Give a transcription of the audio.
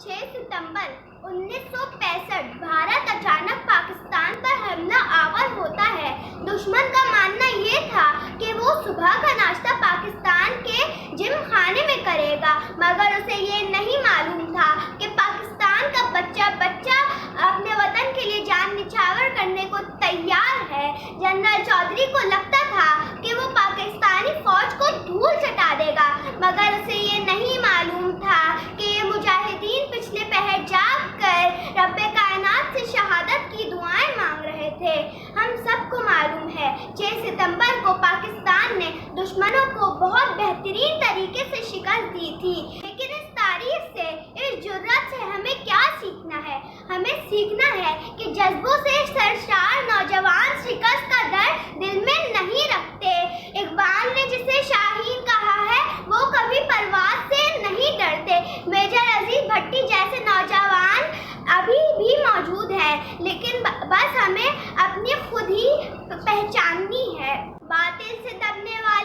6 सितंबर 1965 भारत अचानक पाकिस्तान पर हमला आवर होता है। दुश्मन का मानना ये था कि वो सुबह का नाश्ता पाकिस्तान के जिम खाने में करेगा, मगर उसे ये नहीं मालूम था कि पाकिस्तान का बच्चा अपने वतन के लिए जान निछावर करने को तैयार है। जनरल चौधरी को लगता था कि वो पाकिस्तानी फौज को धूल चटा देगा, मगर उसे ये नहीं मालूम था कि ये मुजाहिदीन पिछले पहर जाग कर रब्बे कायनात से शहादत की दुआएं मांग रहे थे। हम सबको मालूम है 6 सितंबर को पाकिस्तान ने दुश्मनों को बहुत बेहतरीन तरीके से शिकस्त दी थी, लेकिन इस तारीख से, इस जुर्रत से हमें क्या सीखना है? हमें सीखना है कि जज्बों से सरशार नौजवान शिकस्त का डर दिल में नहीं रखते। इकबाल ने जिसे शाहीन कहा है, वो कभी परवाज़ से नहीं डरते। मेजर अजीज भट्टी जैसे नौजवान अभी भी मौजूद हैं, लेकिन बस हमें अपनी खुद ही पहचाननी है। बातिल से दबने वाले